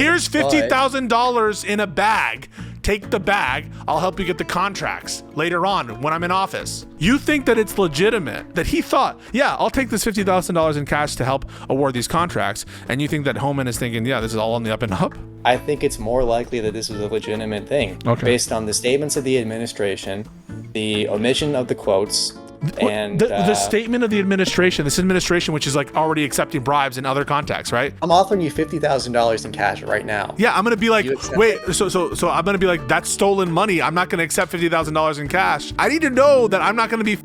Here's $50,000 in a bag. Take the bag. I'll help you get the contracts later on when I'm in office. You think that it's legitimate that he thought, yeah, I'll take this $50,000 in cash to help award these contracts. And you think that Homan is thinking, yeah, this is all on the up and up? I think it's more likely that this was a legitimate thing based on the statements of the administration, the omission of the quotes, and the statement of the administration, this administration, which is like already accepting bribes in other contexts, right? I'm offering you $50,000 in cash right now. Yeah, I'm gonna be like, wait, so I'm gonna be like, that's stolen money. I'm not gonna accept $50,000 in cash. I need to know that I'm not gonna be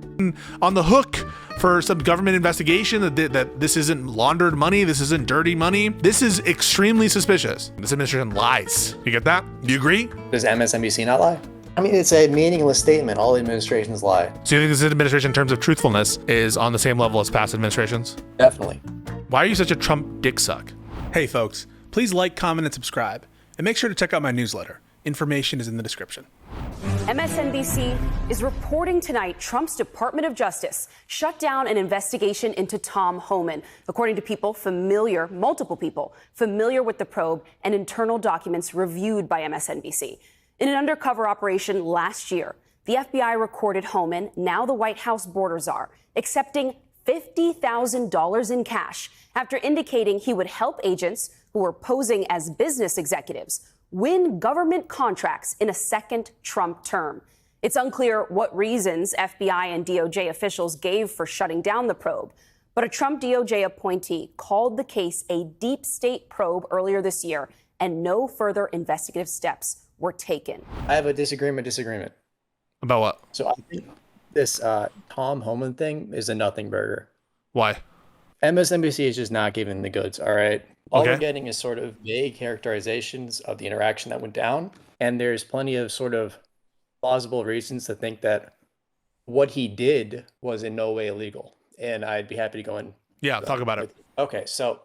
on the hook for some government investigation, that this isn't laundered money, this isn't dirty money. This is extremely suspicious. This administration lies. You get that? Do you agree? Does MSNBC not lie? I mean, it's a meaningless statement. All administrations lie. So you think this administration, in terms of truthfulness, is on the same level as past administrations? Definitely. Why are you such a Trump dick suck? Hey folks, please like, comment, and subscribe. And make sure to check out my newsletter. Information is in the description. MSNBC is reporting tonight Trump's Department of Justice shut down an investigation into Tom Homan, according to multiple people familiar with the probe and internal documents reviewed by MSNBC. In an undercover operation last year, the FBI recorded Homan, now the White House border czar, accepting $50,000 in cash after indicating he would help agents who were posing as business executives win government contracts in a second Trump term. It's unclear what reasons FBI and DOJ officials gave for shutting down the probe, but a Trump DOJ appointee called the case a deep state probe earlier this year, and no further investigative steps were taken. I have a disagreement. About what? So I think this Tom Homan thing is a nothing burger. Why? MSNBC is just not giving the goods, all right? All we're getting is sort of vague characterizations of the interaction that went down, and there's plenty of sort of plausible reasons to think that what he did was in no way illegal, and I'd be happy to go in. Yeah, talk about it. Okay, so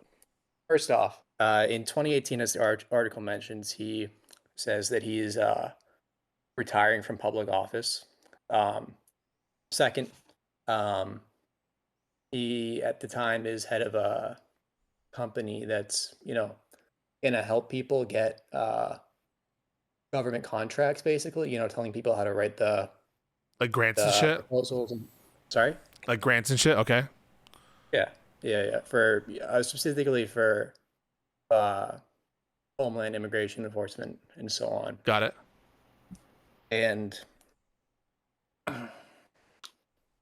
first off, in 2018, as the article mentions, he says that he is retiring from public office. Second, he at the time is head of a company that's, gonna help people get government contracts, basically, telling people how to write the like grants and shit. Proposals. Sorry? Like grants and shit. Okay. Yeah. For specifically for Homeland Immigration Enforcement and so on. Got it. And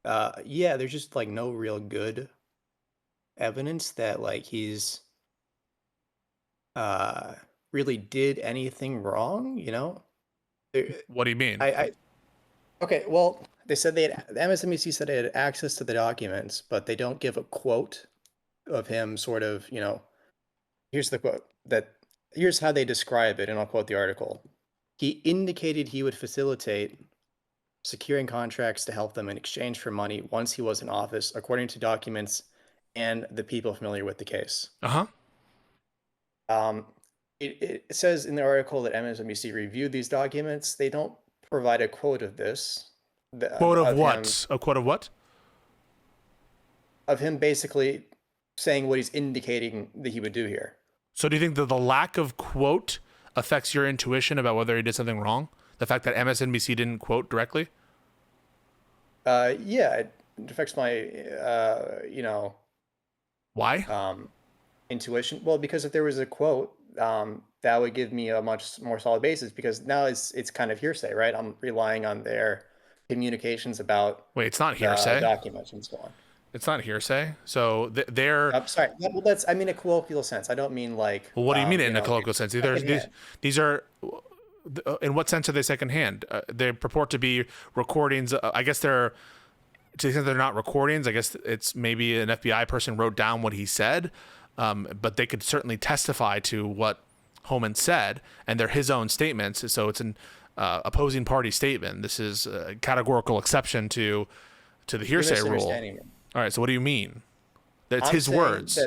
there's just like no real good evidence that like he's really did anything wrong, What do you mean? Okay, well, they said the MSNBC said they had access to the documents, but they don't give a quote of him sort of, here's the quote here's how they describe it, and I'll quote the article. He indicated he would facilitate securing contracts to help them in exchange for money once he was in office, according to documents and the people familiar with the case. It says in the article that MSNBC reviewed these documents. They don't provide a quote of this. Quote of what? A quote of what? Of him basically saying what he's indicating that he would do here. So do you think that the lack of quote affects your intuition about whether he did something wrong? The fact that MSNBC didn't quote directly? Yeah, it affects my, Why? Intuition. Well, because if there was a quote, that would give me a much more solid basis, because now it's kind of hearsay, right? I'm relying on their communications about. Wait, it's not hearsay. Documents and so on. It's not hearsay. So they're. I'm sorry. Well, I mean a colloquial sense. I don't mean like. Well, what do you mean in a colloquial sense? These are. In what sense are they secondhand? They purport to be recordings. I guess they're. To the extent they're not recordings, I guess it's maybe an FBI person wrote down what he said, but they could certainly testify to what Homan said, and they're his own statements. So it's an opposing party statement. This is a categorical exception to the hearsay rule. All right. So what do you mean? That's his words.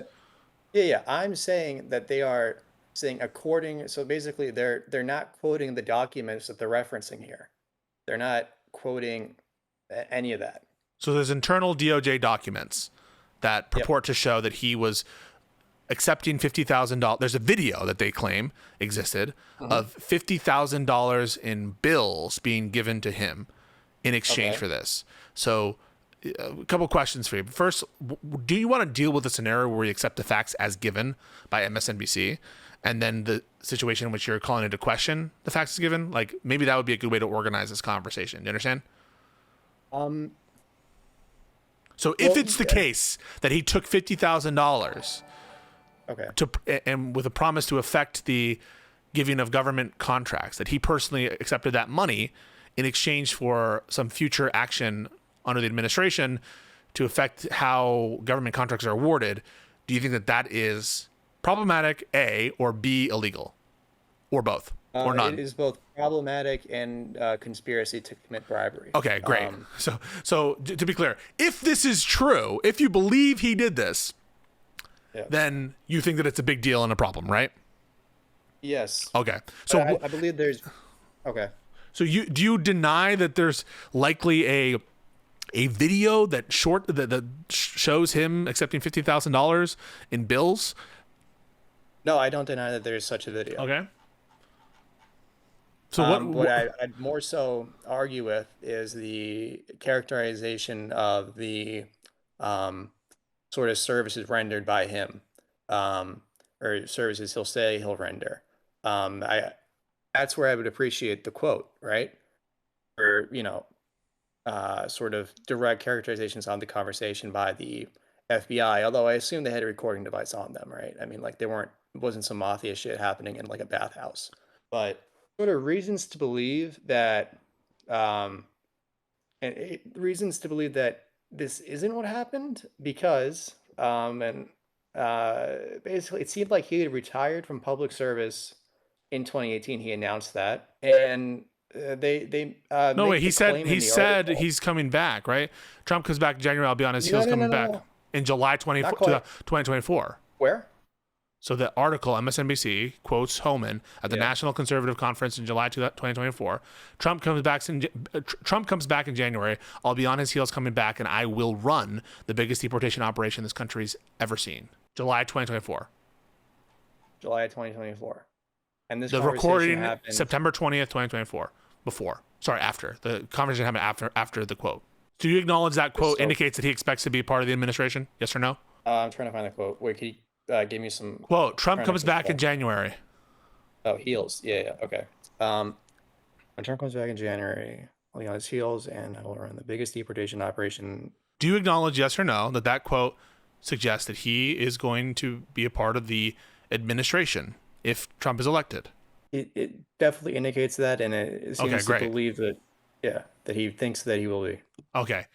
I'm saying that they are saying according. So basically, they're not quoting the documents that they're referencing here. They're not quoting any of that. So there's internal DOJ documents that purport to show that he was accepting $50,000. There's a video that they claim existed of $50,000 in bills being given to him in exchange for this. So a couple questions for you. First, do you want to deal with a scenario where you accept the facts as given by MSNBC, and then the situation in which you're calling into question the facts as given? Like, maybe that would be a good way to organize this conversation. Do you understand? So if it's the case that he took $50,000 and with a promise to affect the giving of government contracts, that he personally accepted that money in exchange for some future action under the administration to affect how government contracts are awarded, do you think that that is problematic, A, or B, illegal, or both, or none? It is both problematic and conspiracy to commit bribery. Okay, great. So to be clear, if this is true, if you believe he did this, then you think that it's a big deal and a problem, right? Yes. Okay. So I believe there's. Okay. So do you deny that there's likely a video that shows him accepting $50,000 in bills? No, I don't deny that there's such a video. Okay. So what I'd more so argue with is the characterization of the sort of services rendered by him, or services he'll say he'll render. That's where I would appreciate the quote, right? Or, sort of direct characterizations on the conversation by the FBI, although I assume they had a recording device on them, right? I mean, like it wasn't some mafia shit happening in like a bathhouse. But sort of reasons to believe that reasons to believe that this isn't what happened, because basically it seemed like he had retired from public service in 2018. He announced that, and no wait, he said he's coming back, right? Trump comes back in January, I'll be on his heels coming back in July 2024. Where? So the article, MSNBC quotes Homan at the National Conservative Conference in July 2024. Trump comes back in January. I'll be on his heels coming back, and I will run the biggest deportation operation this country's ever seen. July 2024. July 2024. And this the recording happened September 20th, 2024. After. The conversation happened after the quote. Do you acknowledge that quote indicates that he expects to be part of the administration? Yes or no? I'm trying to find the quote. Wait, can you give me some quote? Trump comes back in January. Oh, heels. Yeah. Okay. When Trump comes back in January, I'll be on his heels, and I will run the biggest deportation operation. Do you acknowledge, yes or no, that quote suggests that he is going to be a part of the administration if Trump is elected? It definitely indicates that, and it seems to believe that, that he thinks that he will be. Okay.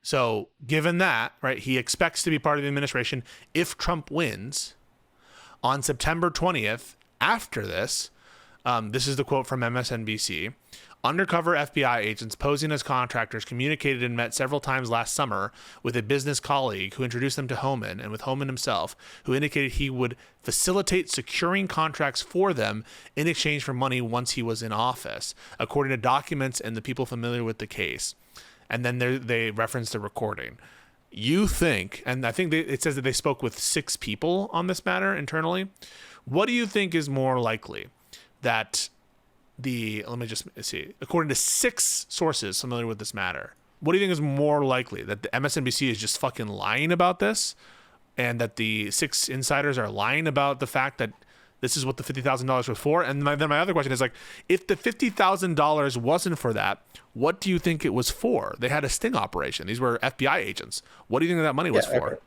So given that, right, he expects to be part of the administration if Trump wins on September 20th. After this, this is the quote from MSNBC. Undercover FBI agents posing as contractors communicated and met several times last summer with a business colleague who introduced them to Homan, and with Homan himself, who indicated he would facilitate securing contracts for them in exchange for money once he was in office, according to documents and the people familiar with the case. And then they reference the recording. You think, and I think it says that they spoke with 6 people on this matter internally. What do you think is more likely? That let me just see. According to 6 sources familiar with this matter, what do you think is more likely? That the MSNBC is just fucking lying about this, and that the 6 insiders are lying about the fact that this is what the $50,000 was for? And then my other question is, like, if the $50,000 wasn't for that, what do you think it was for? They had a sting operation. These were FBI agents. What do you think that money was for?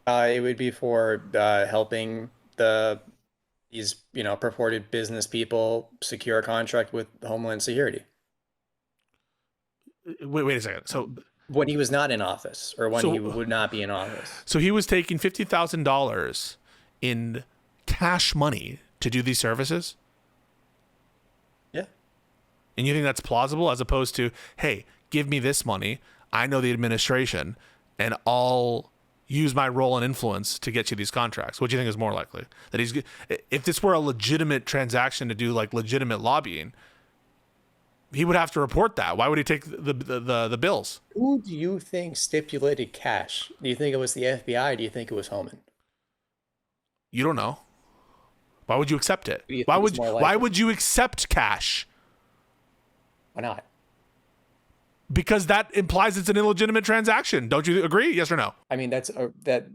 It would be for helping these purported business people secure a contract with Homeland Security. Wait a second. So when he was not in office, or when he would not be in office. So he was taking $50,000 in cash money to do these services? Yeah. And you think that's plausible, as opposed to, hey, give me this money, I know the administration, and I'll use my role and influence to get you these contracts? What do you think is more likely? That if this were a legitimate transaction to do like legitimate lobbying, he would have to report that. Why would he take the bills? Who do you think stipulated cash? Do you think it was the FBI? Or do you think it was Homan? You don't know. Why would you accept it? Do you Why think would it's more why likely? would you accept cash? Why not? Because that implies it's an illegitimate transaction. Don't you agree? Yes or no? I mean, that.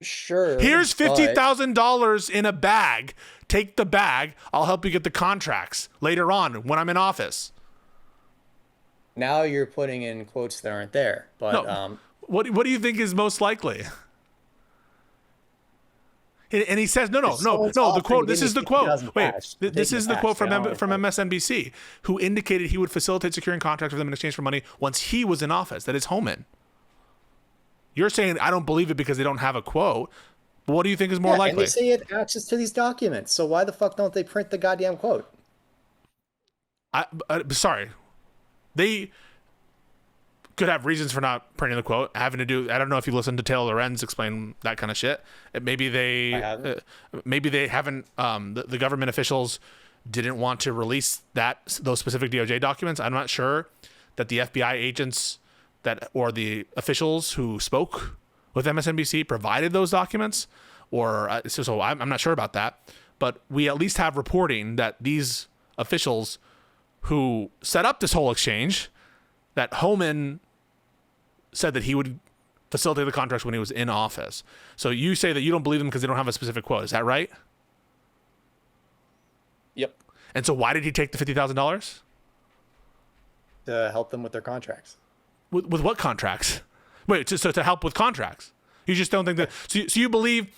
Sure. Here's but $50,000 in a bag. Take the bag. I'll help you get the contracts later on when I'm in office. Now you're putting in quotes that aren't there. But No. What do you think is most likely? And he says, no. The quote. This is the quote. Wait, this is the quote from MSNBC, who indicated he would facilitate securing contracts with them in exchange for money once he was in office. That is Homan. You're saying I don't believe it because they don't have a quote. But what do you think is more likely? And they say he had access to these documents. So why the fuck don't they print the goddamn quote? Sorry. They could have reasons for not printing the quote, having to do. I don't know if you listened to Taylor Lorenz explain that kind of shit. Maybe they haven't. The government officials didn't want to release those specific DOJ documents. I'm not sure that the FBI agents or the officials who spoke with MSNBC provided those documents, or so I'm not sure about that. But we at least have reporting that these officials who set up this whole exchange, that Homan said that he would facilitate the contracts when he was in office. So you say that you don't believe them because they don't have a specific quote. Is that right? Yep. And so why did he take the $50,000? To help them with their contracts. With what contracts? Wait, so to help with contracts? You just don't think that? So you believe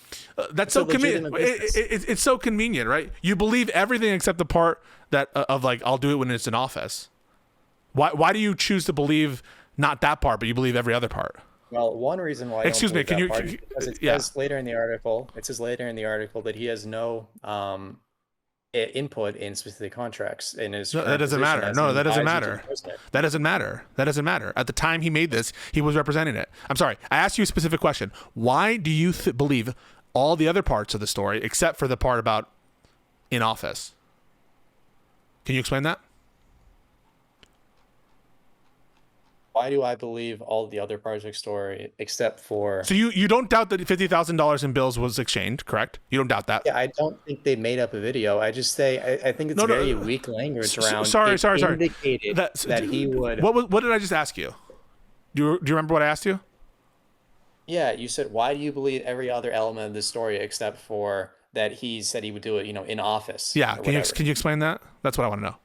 that's so convenient. It's so convenient, right? You believe everything except the part that of like I'll do it when it's in office. Why do you choose to believe not that part, but you believe every other part? Well, one reason why. Excuse me. Can you? Because it says later in the article. It says later in the article that he has no input in specific contracts in his. No, that doesn't matter. No, that doesn't matter. That doesn't matter. That doesn't matter. At the time he made this, he was representing it. I'm sorry. I asked you a specific question. Why do you believe all the other parts of the story except for the part about in office? Can you explain that? Why do I believe all the other project story except for? So you don't doubt that $50,000 in bills was exchanged, correct? You don't doubt that? Yeah, I don't think they made up a video. I just say I think it's very weak language around. Sorry. Indicated that he would. What did I just ask you? Do you remember what I asked you? Yeah, you said why do you believe every other element of this story except for that he said he would do it, in office? Yeah, can you explain that? That's what I want to know.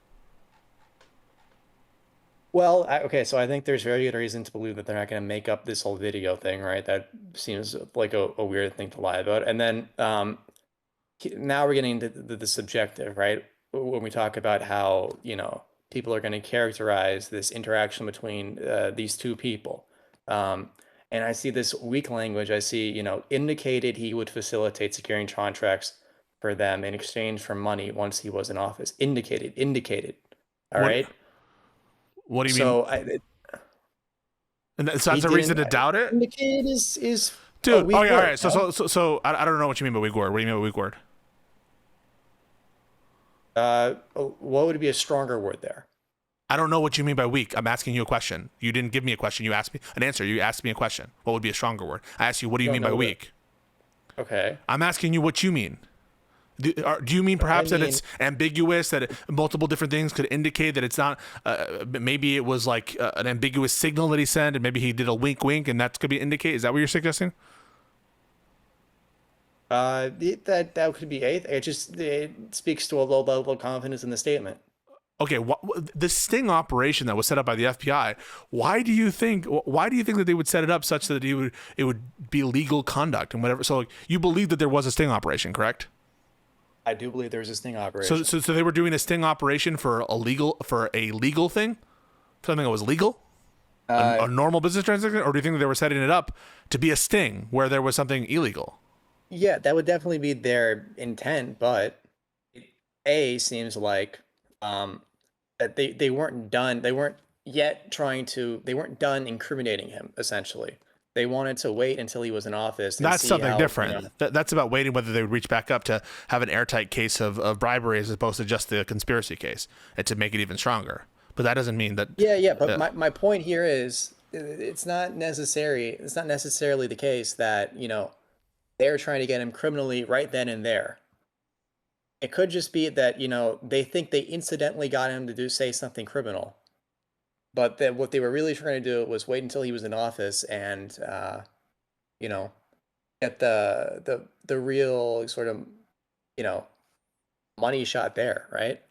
Well, okay, so I think there's very good reason to believe that they're not going to make up this whole video thing, right? That seems like a weird thing to lie about. And then now we're getting into the subjective, right? When we talk about how, people are going to characterize this interaction between these two people. And I see this weak language. I see, indicated he would facilitate securing contracts for them in exchange for money once he was in office. Indicated. All right. What do you mean? And so that's a reason to doubt it? Indicated is dude. All right. So I don't know what you mean by weak word. What do you mean by weak word? What would be a stronger word there? I don't know what you mean by weak. I'm asking you a question. You didn't give me a question. You asked me an answer. You asked me a question. What would be a stronger word? I asked you, what do you mean by weak? Okay. I'm asking you what you mean. Do you mean perhaps that it's ambiguous, that multiple different things could indicate that it's not, maybe it was like an ambiguous signal that he sent and maybe he did a wink wink and that could be indicate? Is that what you're suggesting? That could be it speaks to a low level of confidence in the statement. Okay, the sting operation that was set up by the FBI, why do you think that they would set it up such that it would be legal conduct and whatever? So you believe that there was a sting operation, correct? I do believe there's a sting operation. So they were doing a sting operation for a legal thing, something that was legal, a normal business transaction, or do you think that they were setting it up to be a sting where there was something illegal? Yeah, that would definitely be their intent, but it seems like that they weren't done. They weren't done incriminating him. Essentially, they wanted to wait until he was in office. And that's something different. That's about waiting whether they would reach back up to have an airtight case of bribery as opposed to just the conspiracy case, and to make it even stronger. But that doesn't mean that. Yeah. But my point here is, it's not necessary. It's not necessarily the case that they're trying to get him criminally right then and there. It could just be that, they think they incidentally got him to say something criminal. But that what they were really trying to do was wait until he was in office and, get the real sort of, money shot there, right?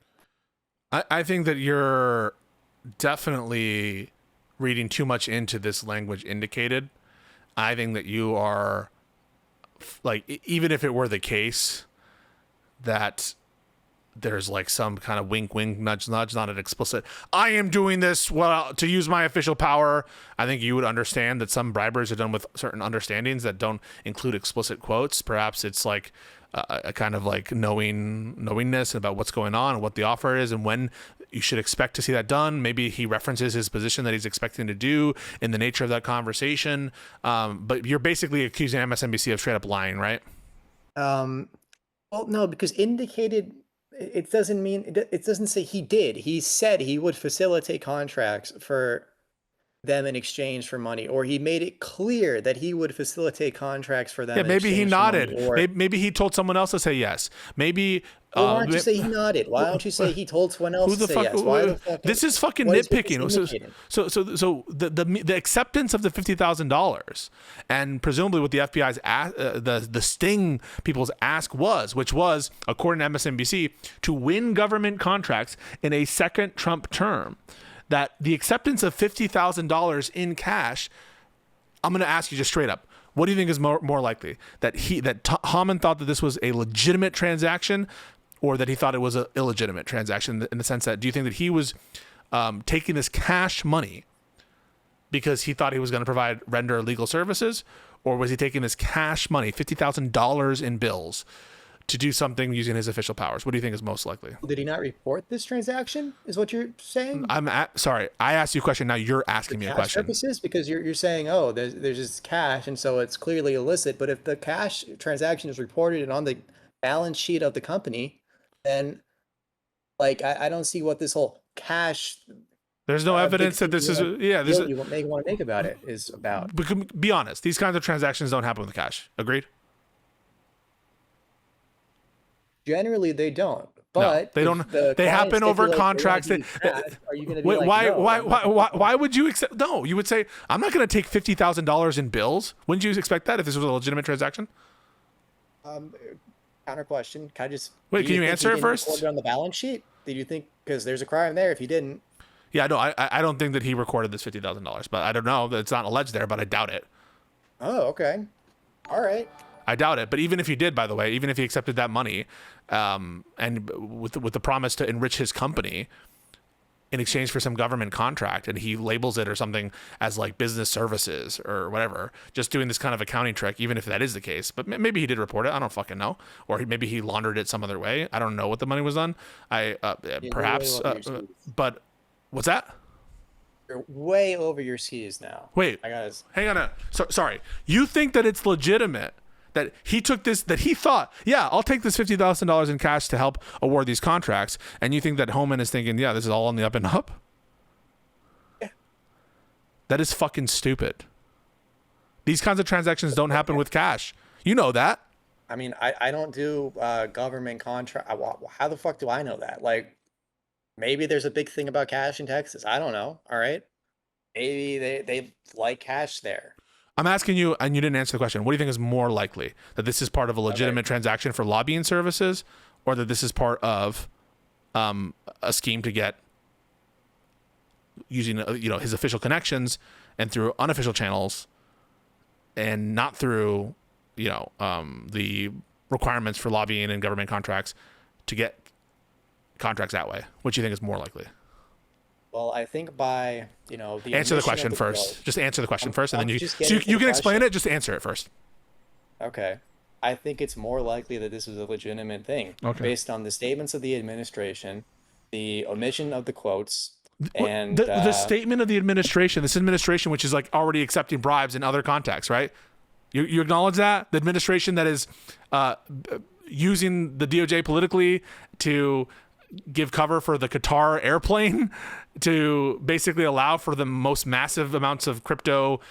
I think that you're definitely reading too much into this language indicated. I think that you are like, even if it were the case that there's like some kind of wink, wink, nudge, nudge, not an explicit, I am doing this to use my official power. I think you would understand that some bribers are done with certain understandings that don't include explicit quotes. Perhaps it's like a kind of like knowingness about what's going on and what the offer is and when you should expect to see that done. Maybe he references his position that he's expecting to do in the nature of that conversation. But you're basically accusing MSNBC of straight up lying, right? Well, no, because indicated, it doesn't mean, it doesn't say he did. He said he would facilitate contracts for them in exchange for money, or he made it clear that he would facilitate contracts for them. Yeah, maybe he nodded. Maybe he told someone else to say yes. Maybe. Well, why don't you say he nodded? Why don't you say he told someone else to say yes? Why the fuck? This is fucking nitpicking. So the acceptance of the $50,000 and presumably what the FBI's the sting people's ask was, which was, according to MSNBC, to win government contracts in a second Trump term. That the acceptance of $50,000 in cash, I'm going to ask you just straight up, what do you think is more likely? That Homan thought that this was a legitimate transaction, or that he thought it was an illegitimate transaction, in the sense that, do you think that he was taking this cash money because he thought he was going to render legal services, or was he taking this cash money, $50,000 in bills, to do something using his official powers? What do you think is most likely? Did he not report this transaction, is what you're saying? Sorry, I asked you a question. Now you're asking me a question. Purposes? Because you're saying, oh, there's this cash, and so it's clearly illicit. But if the cash transaction is reported and on the balance sheet of the company, then like I don't see what this whole cash. There's no evidence that this is you want to make about it is about. Be honest, these kinds of transactions don't happen with cash. Agreed? Generally, they don't. But no, they don't. They happen over contracts. Are you going to be why would you accept? No, you would say, I'm not going to take $50,000 in bills. Wouldn't you expect that if this was a legitimate transaction? Counter question. Can you answer it first? Record it on the balance sheet? Did you think, because there's a crime there if he didn't? Yeah, no, I don't think that he recorded this $50,000, but I don't know. It's not alleged there, but I doubt it. Oh, okay. All right. I doubt it. But even if he did, by the way, even if he accepted that money, and with the promise to enrich his company in exchange for some government contract, and he labels it or something as like business services or whatever, just doing this kind of accounting trick, even if that is the case. But maybe he did report it. I don't fucking know. Or maybe he laundered it some other way. I don't know what the money was on. Perhaps. But what's that? You're way over your skis now. Wait, hang on. Sorry. You think that it's legitimate that he took this, that he thought, yeah, I'll take this $50,000 in cash to help award these contracts, and you think that Homan is thinking, yeah, this is all on the up and up? Yeah. That is fucking stupid. These kinds of transactions don't happen with cash. You know that. I mean, I don't do government contract. How the fuck do I know that? Like, maybe there's a big thing about cash in Texas. I don't know. All right. Maybe they like cash there. I'm asking you, and you didn't answer the question. What do you think is more likely? That this is part of a legitimate transaction for lobbying services, or that this is part of a scheme to get, using his official connections and through unofficial channels, and not through the requirements for lobbying and government contracts, to get contracts that way? What do you think is more likely? Well, I think by, the answer the question first. Just answer the question first, and then you can explain it. Just answer it first. Okay. I think it's more likely that this is a legitimate thing, based on the statements of the administration, the omission of the quotes, and the statement of the administration. This administration, which is like already accepting bribes in other contexts, right? You acknowledge that the administration that is using the DOJ politically to give cover for the Qatar airplane, to basically allow for the most massive amounts of crypto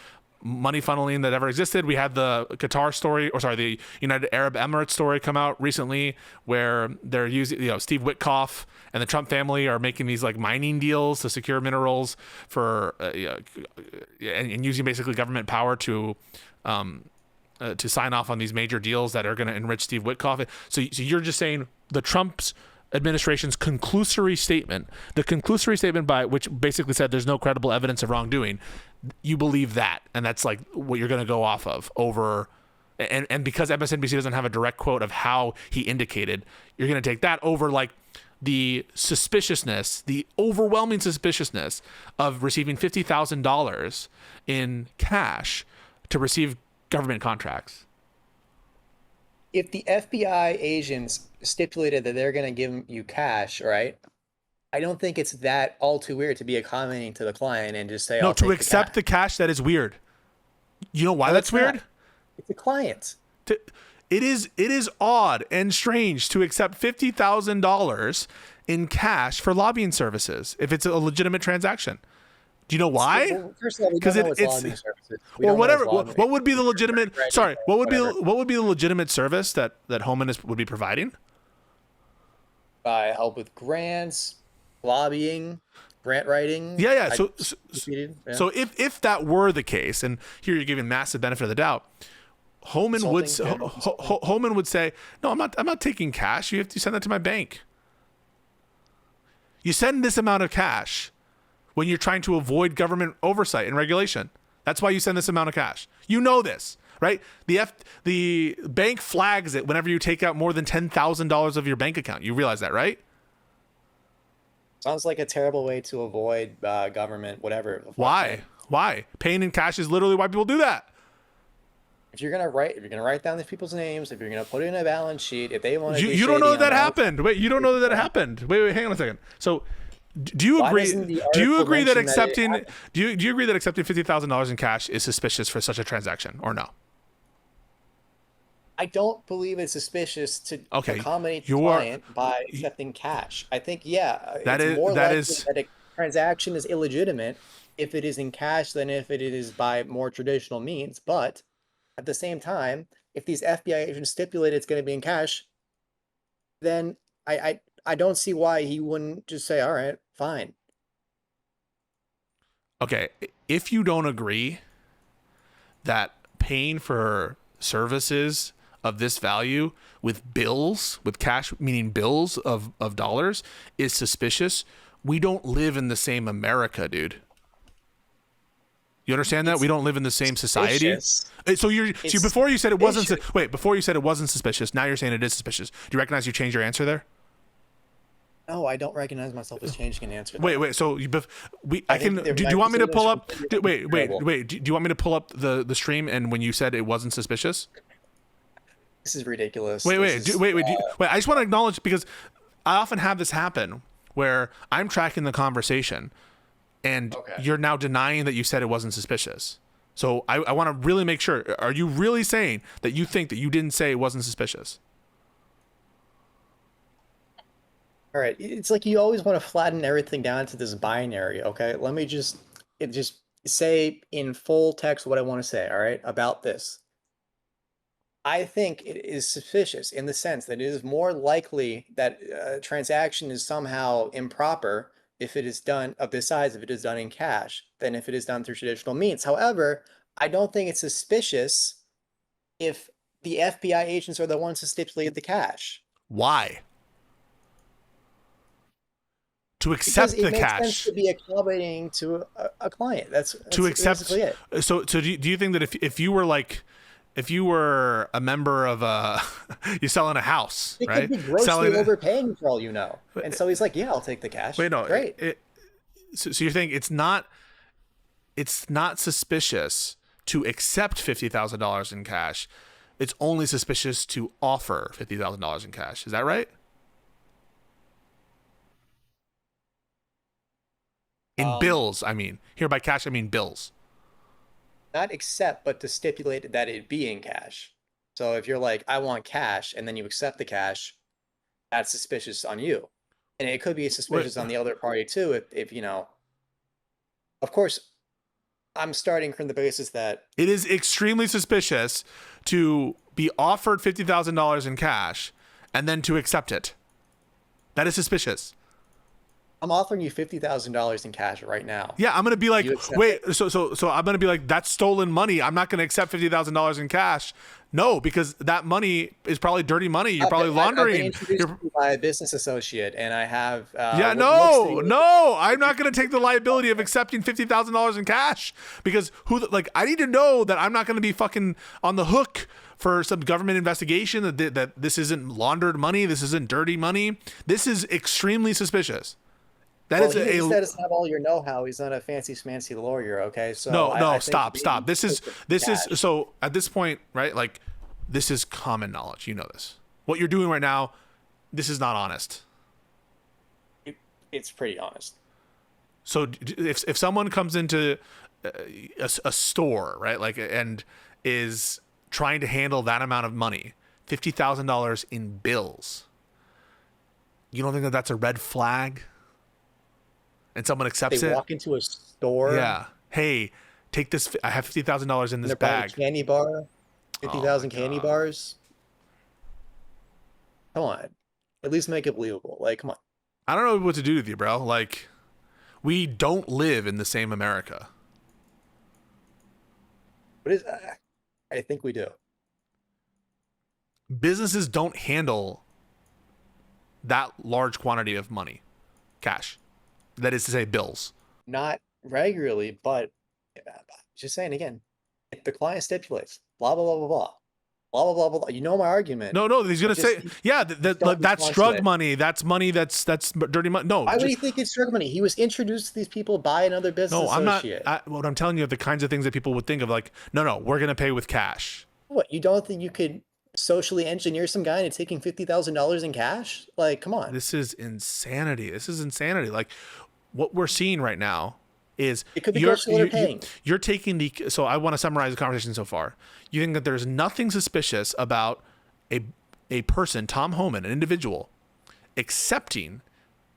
money funneling that ever existed. We had the Qatar story, or sorry, the United Arab Emirates story come out recently, where they're using, Steve Witkoff and the Trump family are making these like mining deals to secure minerals for, and using basically government power to sign off on these major deals that are going to enrich Steve Witkoff. So you're just saying the Trump's administration's conclusory statement, the conclusory statement by which basically said there's no credible evidence of wrongdoing, you believe that, and that's like what you're going to go off of over, and because MSNBC doesn't have a direct quote of how he indicated, you're going to take that over like the suspiciousness, the overwhelming suspiciousness of receiving $50,000 in cash to receive government contracts. If the FBI agents stipulated that they're going to give you cash, right? I don't think it's that all too weird to be accommodating to the client and just say, no, I'll to take accept the cash, that is weird. You know why No, that's it's not. weird? It's a client. It is odd and strange to accept $50,000 in cash for lobbying services if it's a legitimate transaction. Do you know why? Well, first of all, we don't know what's lobbying services. We Well, don't know whatever. what's lobbying. What would be the legitimate? Right, Sorry, what would whatever. be the legitimate service that Homan would be providing? Help with grants, lobbying, grant writing. Yeah. Repeated, yeah. So if that were the case, and here you're giving massive benefit of the doubt, Homan would say, no, I'm not taking cash. You have to send that to my bank. You send this amount of cash when you're trying to avoid government oversight and regulation. That's why you send this amount of cash. You know this, right? The bank flags it whenever you take out more than $10,000 of your bank account. You realize that, right? Sounds like a terrible way to avoid government, whatever. Why? Paying in cash is literally why people do that. If you're gonna write down these people's names, if you're gonna put it in a balance sheet, if they want to, You don't know that happened. Wait, you don't know that happened. Wait, hang on a second. So, do you agree? Do you agree that accepting $50,000 in cash is suspicious for such a transaction, or no? I don't believe it's suspicious to accommodate the client by accepting cash. I think it's more likely that a transaction is illegitimate if it is in cash than if it is by more traditional means. But at the same time, if these FBI agents stipulate it's going to be in cash, then I don't see why he wouldn't just say, all right, fine. Okay, if you don't agree that paying for services of this value with bills, with cash, meaning bills of dollars, is suspicious, we don't live in the same America, dude. You understand that? We don't live in the same society. So before you said it wasn't. Before you said it wasn't suspicious. Now you're saying it is suspicious. Do you recognize you changed your answer there? No, I don't recognize myself as changing an answer. Wait. So do you want me to pull up? Wait. Do you want me to pull up the stream and when you said it wasn't suspicious? This is ridiculous. Wait. I just want to acknowledge, because I often have this happen where I'm tracking the conversation and you're now denying that you said it wasn't suspicious. So I want to really make sure. Are you really saying that you think that you didn't say it wasn't suspicious? All right. It's like you always want to flatten everything down to this binary. Okay. Let me just say in full text what I want to say. All right. About this. I think it is suspicious in the sense that it is more likely that a transaction is somehow improper if it is done besides if it is done in cash than if it is done through traditional means. However, I don't think it's suspicious if the FBI agents are the ones who stipulate the cash. Why? To accept the cash. It makes sense to be accommodating to a client. That's to accept. Basically it. So do you think that if you were like, if you were a member of you're selling a house, it right? Could be grossly overpaying for all you know. And so he's like, yeah, I'll take the cash. Wait, no, great. So you're saying it's not suspicious to accept $50,000 in cash. It's only suspicious to offer $50,000 in cash. Is that right? In bills, I mean. Here by cash, I mean bills. Not accept, but to stipulate that it be in cash. So if you're like, I want cash, and then you accept the cash, that's suspicious on you. And it could be suspicious on the other party too, if you know. Of course, I'm starting from the basis that It is extremely suspicious to be offered $50,000 in cash and then to accept it. That is suspicious. I'm offering you $50,000 in cash right now. Yeah, I'm gonna be like, You accept wait, so I'm gonna be like, that's stolen money. I'm not gonna accept $50,000 in cash. No, because that money is probably dirty money. You're probably I've laundering. been introduced to you by a business associate, and I have. Yeah, what no, I'm not gonna take the liability of accepting $50,000 in cash because I need to know that I'm not gonna be fucking on the hook for some government investigation that this isn't laundered money, this isn't dirty money. This is extremely suspicious. That is he doesn't have all your know-how. He's not a fancy schmancy lawyer. Okay, so no, I think stop. This is cash. so at this point, right? Like, this is common knowledge. You know this. What you're doing right now, this is not honest. It's pretty honest. So if someone comes into a store, right, like, and is trying to handle that amount of money, $50,000 in bills, you don't think that that's a red flag? And someone accepts it. They walk into a store. Yeah. Hey, take this. I have $50,000 in this bag. Candy bar. 50,000 candy bars. Come on. At least make it believable. Like, come on. I don't know what to do with you, bro. Like, we don't live in the same America. What is? I think we do. Businesses don't handle that large quantity of money, cash. That is to say, bills. Not regularly, but just saying again, if the client stipulates, blah, blah, blah, blah, blah, blah, blah, blah, blah. You know my argument. No, he's going to say, yeah, that's drug money. That's money that's dirty money. No. Why would he think it's drug money? He was introduced to these people by another business associate. What I'm telling you, the kinds of things that people would think of, like, no, we're going to pay with cash. What, you don't think you could socially engineer some guy into taking $50,000 in cash? Like, come on. This is insanity. Like, what we're seeing right now is it could be you're taking so I want to summarize the conversation so far. You think that there's nothing suspicious about a person, Tom Homan, an individual, accepting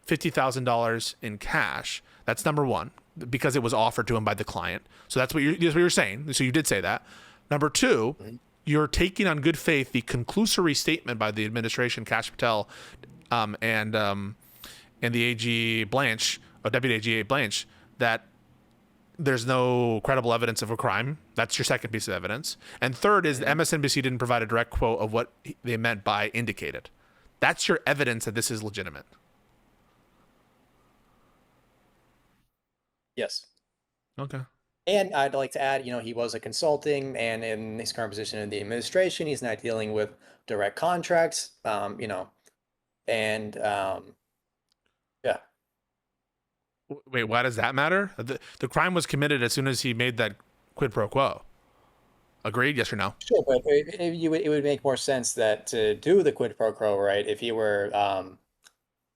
$50,000 in cash. That's number one, because it was offered to him by the client. So that's what you're saying. So you did say that. Number two, you're taking on good faith the conclusory statement by the administration, Kash Patel, and the AG Blanche, or Deputy AG Blanche, that there's no credible evidence of a crime. That's your second piece of evidence. And third is the MSNBC didn't provide a direct quote of what they meant by indicated. That's your evidence that this is legitimate. Yes. Okay. And I'd like to add, he was a consulting, and in his current position in the administration, he's not dealing with direct contracts, and yeah. Wait, why does that matter? The crime was committed as soon as he made that quid pro quo. Agreed? Yes or no? Sure, but it would make more sense that to do the quid pro quo, right? If he were,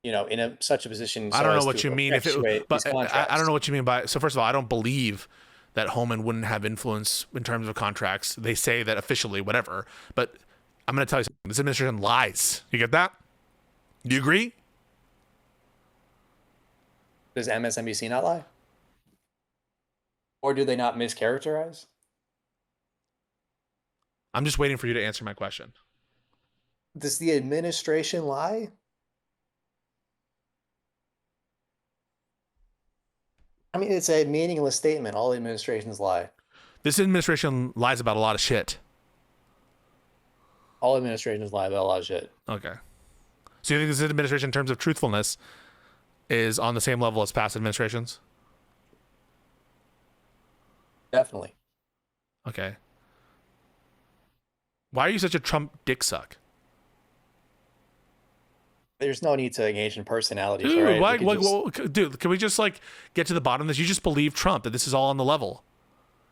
in such a position. I don't know what you mean. I don't know what you mean by. So first of all, I don't believe that Homan wouldn't have influence in terms of contracts. They say that officially, whatever. But I'm going to tell you something. This administration lies. You get that? Do you agree? Does MSNBC not lie? Or do they not mischaracterize? I'm just waiting for you to answer my question. Does the administration lie? I mean, it's a meaningless statement. All administrations lie. This administration lies about a lot of shit. All administrations lie about a lot of shit. Okay. So you think this administration, in terms of truthfulness, is on the same level as past administrations? Definitely. Okay. Why are you such a Trump dick suck? There's no need to engage in personalities. Dude, right? Dude, can we just get to the bottom of this? You just believe Trump, that this is all on the level.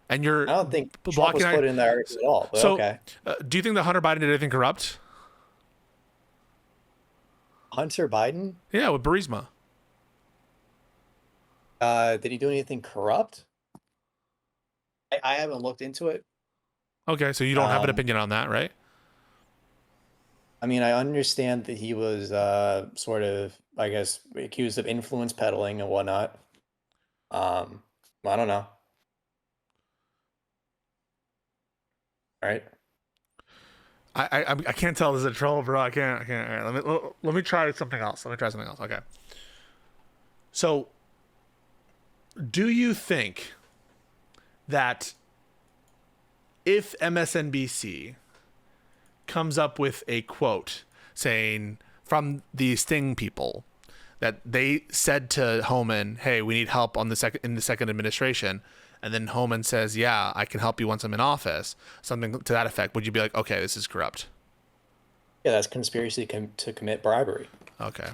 And you're I don't think Trump was put in there at all. But okay. Do you think that Hunter Biden did anything corrupt? Hunter Biden? Yeah, with Burisma. Did he do anything corrupt? I haven't looked into it. Okay, so you don't have an opinion on that, right? I mean, I understand that he was sort of, I guess, accused of influence peddling and whatnot. I don't know. right? I can't tell this is a troll, bro. I can't. All right, let me try something else. Okay. So, do you think that if MSNBC comes up with a quote saying from the Sting people that they said to Homan, "Hey, we need help on the second administration," and then Homan says, "Yeah, I can help you once I'm in office," something to that effect, would you be like, "Okay, this is corrupt"? Yeah, that's conspiracy to commit bribery. Okay.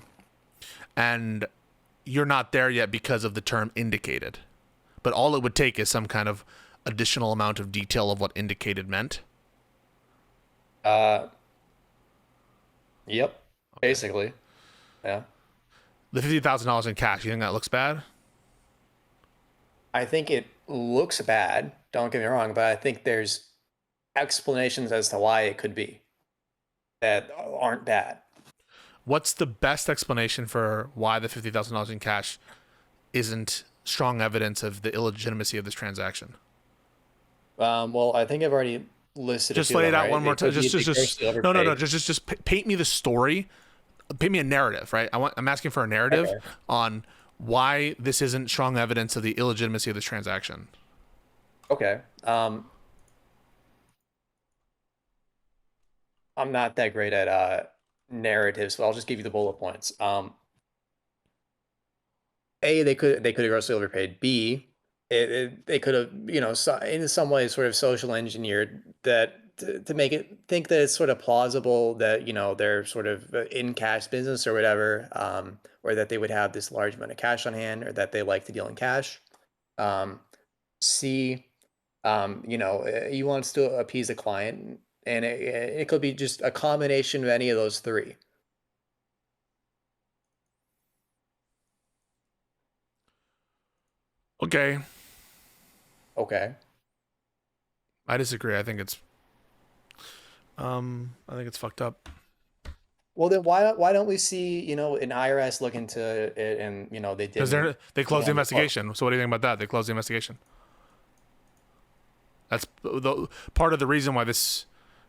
And you're not there yet because of the term indicated. But all it would take is some kind of additional amount of detail of what indicated meant. Yep. Basically. Yeah. The $50,000 in cash, you think that looks bad? I think it looks bad, don't get me wrong, but I think there's explanations as to why it could be that aren't bad. What's the best explanation for why the $50,000 in cash isn't strong evidence of the illegitimacy of this transaction? Well, I think I've already listed. Just a few lay of it them, out right? one more time. Just no. Just Just paint me the story. Paint me a narrative, right? I'm asking for a narrative on why this isn't strong evidence of the illegitimacy of this transaction. Okay. I'm not that great at narratives, so I'll just give you the bullet points. A, they could have grossly overpaid. B, they could have, in some way sort of social engineered that to make it think that it's sort of plausible that, they're sort of in cash business or whatever, or that they would have this large amount of cash on hand, or that they like to deal in cash. C, he wants to appease a client, and it could be just a combination of any of those three. Okay. I disagree. I think it's fucked up. Well, then why don't we see, an IRS look into it, and they did, because they closed the investigation. So what do you think about that? They closed the investigation. That's the part of the reason why this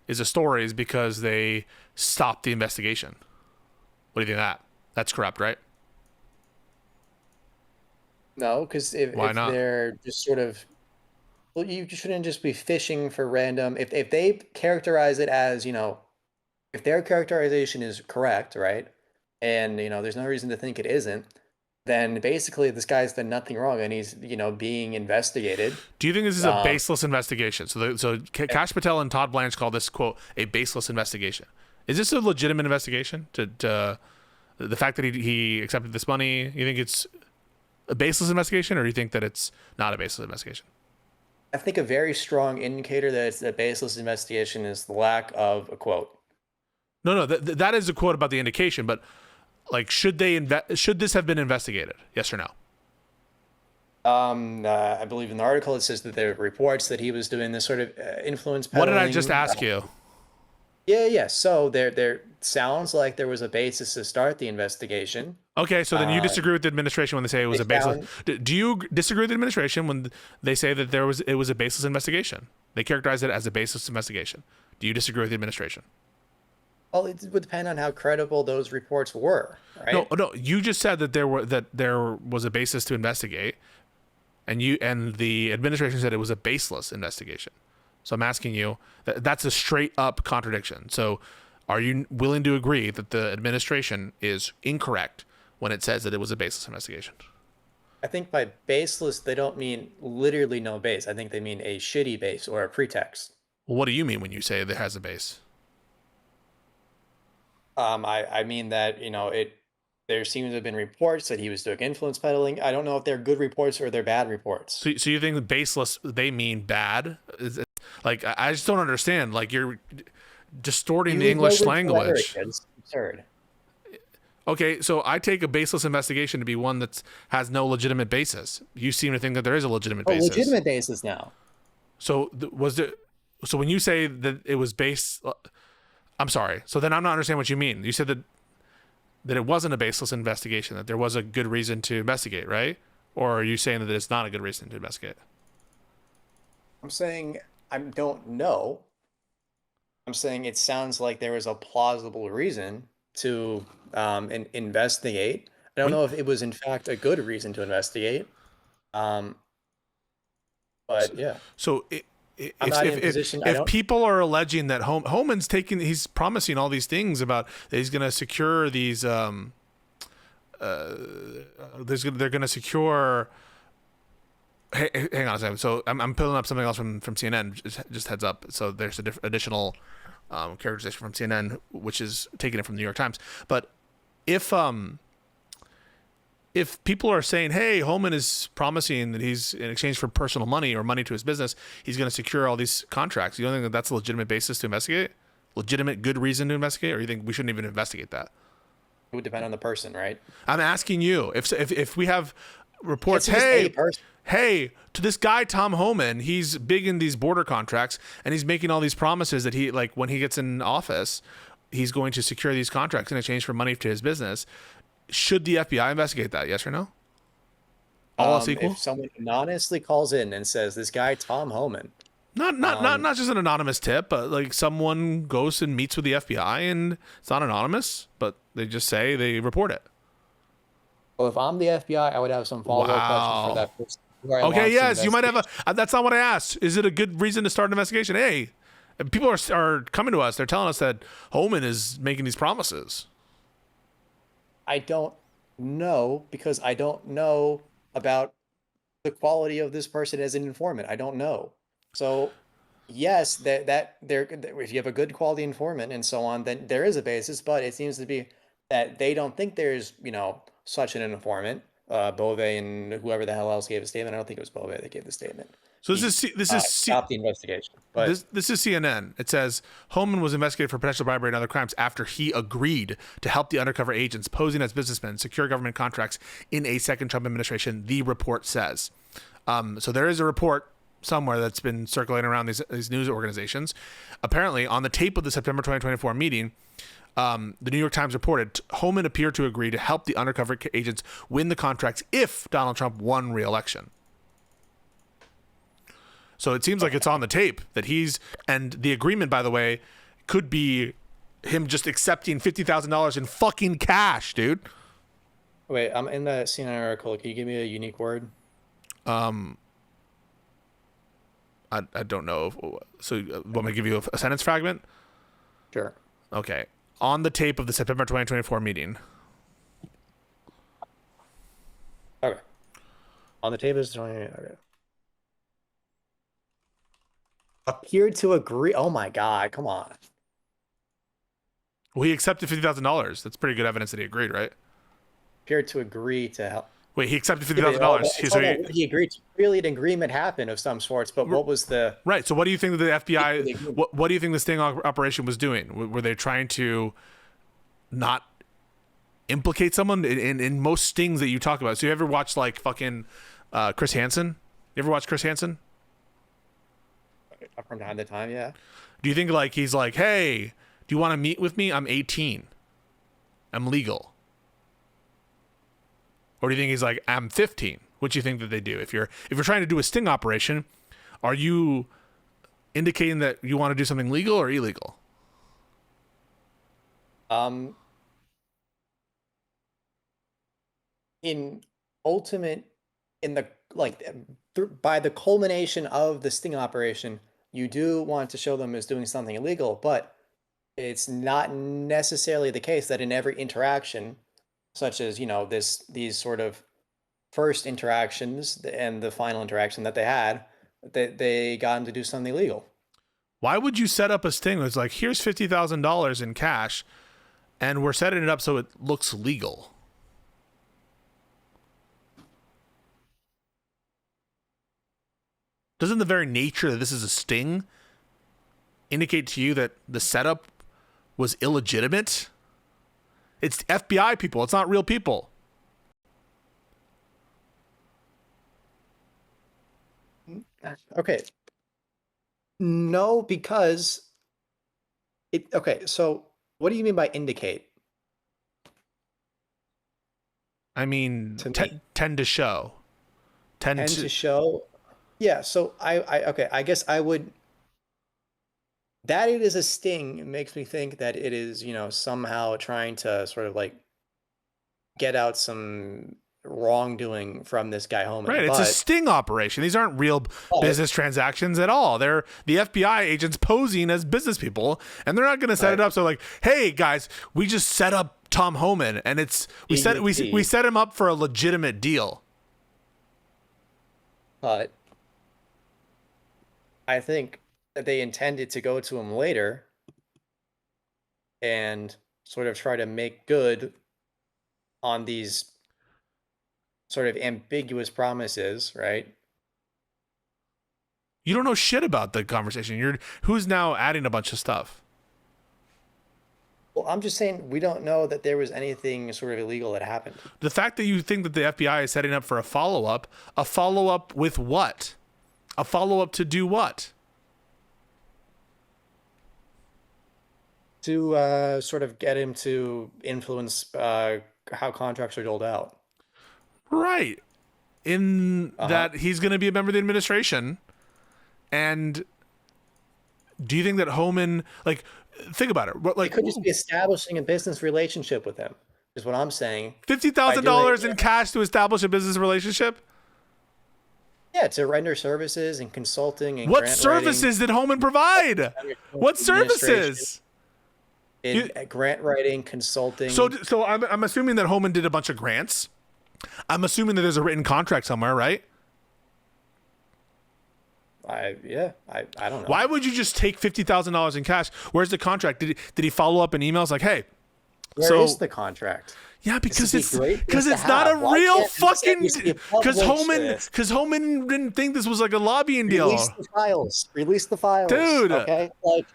is a story, is because they stopped the investigation. What do you think of that? That's corrupt, right? No, because if they're just sort of, well, you shouldn't just be fishing for random. If they characterize it as, if their characterization is correct, right, and there's no reason to think it isn't, then basically this guy's done nothing wrong, and he's being investigated. Do you think this is a baseless investigation? So Kash Patel and Todd Blanche call this, quote, a baseless investigation. Is this a legitimate investigation? To the fact that he accepted this money, you think it's a baseless investigation, or do you think that it's not a baseless investigation? I think a very strong indicator that it's a baseless investigation is the lack of a quote. No, that is a quote about the indication, but like, should this have been investigated? Yes or no? I believe in the article it says that there are reports that he was doing this sort of influence peddling. What did I just ask you? Yeah. So there sounds like there was a basis to start the investigation. Okay, so then you disagree with the administration when they say it was a baseless. Do you disagree with the administration when they say that it was a baseless investigation? They characterize it as a baseless investigation. Do you disagree with the administration? Well, it would depend on how credible those reports were, right? No. You just said that there was a basis to investigate, and the administration said it was a baseless investigation. So I'm asking you, that's a straight up contradiction. So are you willing to agree that the administration is incorrect when it says that it was a baseless investigation? I think by baseless, they don't mean literally no base. I think they mean a shitty base or a pretext. Well, what do you mean when you say it has a base? I mean that, there seems to have been reports that he was doing influence peddling. I don't know if they're good reports or they're bad reports. So you think the baseless, they mean bad? Like, I just don't understand. Like, you're distorting the English language. It's absurd. Okay, so I take a baseless investigation to be one that has no legitimate basis. You seem to think that there is a legitimate basis. Legitimate basis now. So so when you say that it was I'm sorry. So then I'm not understanding what you mean. You said that it wasn't a baseless investigation, that there was a good reason to investigate, right? Or are you saying that it's not a good reason to investigate? I'm saying I don't know. I'm saying it sounds like there was a plausible reason to investigate. I don't When, know if it was in fact a good reason to investigate. Um, but yeah, so I'm not in a position. I if don't. people are alleging that Homan's he's promising all these things about that he's going to secure these they're going to secure. Hey, hang on a second. So I'm pulling up something else from CNN. Just heads up. So there's a additional characterization from CNN, which is taking it from the New York Times. But if people are saying, hey, Homan is promising that he's in exchange for personal money or money to his business, he's going to secure all these contracts, you don't think that that's a legitimate basis to investigate? Legitimate good reason to investigate? Or you think we shouldn't even investigate that? It would depend on the person, right? I'm asking you if we have reports, It's just a person. hey, to this guy Tom Homan, he's big in these border contracts and he's making all these promises that he, like, when he gets in office, he's going to secure these contracts in exchange for money to his business. Should the FBI investigate that? Yes or no? All else equal? If someone anonymously calls in and says, "This guy Tom Homan," Not just an anonymous tip, but like someone goes and meets with the FBI and it's not anonymous, but they just say they report it. well, if I'm the FBI, I would have some follow-up questions for that person. who I want Okay, to yes, you might have investigate. that's not what I asked. Is it a good reason to start an investigation? Hey, people are coming to us. They're telling us that Homan is making these promises. I don't know because I don't know about the quality of this person as an informant. I don't know. So yes, if you have a good quality informant and so on, then there is a basis, but it seems to be that they don't think there's, such an informant. Bove and whoever the hell else gave a statement. I don't think it was Bove that gave the statement. So this is Stop the investigation. But this is CNN. It says Homan was investigated for potential bribery and other crimes after he agreed to help the undercover agents posing as businessmen secure government contracts in a second Trump administration. The report says. So there is a report somewhere that's been circulating around these news organizations. Apparently, on the tape of the September 2024 meeting, the New York Times reported Homan appeared to agree to help the undercover agents win the contracts if Donald Trump won re-election. So it seems like it's on the tape that and the agreement, by the way, could be him just accepting $50,000 in fucking cash, dude. wait, I'm in the CNN article. Can you give me a unique word? I don't know. So want me to give you a sentence fragment? Sure. Okay. On the tape of the September 2024 meeting. Okay. On the tape is okay. Appeared to agree. Oh my God! Come on. Well, he accepted $50,000. That's pretty good evidence that he agreed, right? Appeared to agree to help. Wait, he accepted $50,000. He agreed. Really, an agreement happened of some sorts, but what was the right? So, what do you think that the FBI? What do you think the sting operation was doing? Were they trying to not implicate someone in most stings that you talk about? So, you ever watch like fucking Chris Hansen? You ever watch Chris Hansen? from time to time? Yeah. Do you think like he's like, hey, do you want to meet with me? I'm 18. I'm legal. Or do you think he's like, I'm 15? What do you think that they do? If you're trying to do a sting operation, are you indicating that you want to do something legal or illegal? By the culmination of the sting operation, you do want to show them as doing something illegal, but it's not necessarily the case that in every interaction, such as, these sort of first interactions and the final interaction that they had, that they got him to do something illegal. Why would you set up a sting that's like, here's $50,000 in cash, and we're setting it up so it looks legal? Doesn't the very nature that this is a sting indicate to you that the setup was illegitimate? It's FBI people. It's not real people. Okay. No, because okay, so what do you mean by indicate? I mean, To tend to show. Tend to show. Yeah, so I guess I would that it is a sting, it makes me think that it is, somehow trying to sort of like get out some wrongdoing from this guy Homan. Right, it's a sting operation. These aren't real business transactions at all. They're the FBI agents posing as business people, and they're not going to set it up so like, hey guys, we just set up Tom Homan, and we set him up for a legitimate deal. But I think that they intended to go to him later and sort of try to make good on these sort of ambiguous promises, right? You don't know shit about the conversation. Who's now adding a bunch of stuff? Well, I'm just saying we don't know that there was anything sort of illegal that happened. The fact that you think that the FBI is setting up for a follow-up with what? A follow-up to do what? To sort of get him to influence how contracts are doled out. Right. In that he's going to be a member of the administration. And do you think that Homan, like, think about it. Like, it could just be establishing a business relationship with him, is what I'm saying. $50,000 in cash to establish a business relationship? Yeah, to render services and consulting and what services did Homan provide? What services? In grant writing, consulting. So I'm assuming that Homan did a bunch of grants. I'm assuming that there's a written contract somewhere, right? I don't know. Why would you just take $50,000 in cash? Where's the contract? Did he follow up in emails like, hey? Where is the contract? Yeah, because it's not a real fucking. Because Homan didn't think this was like a lobbying deal. Release the files, dude. Okay, like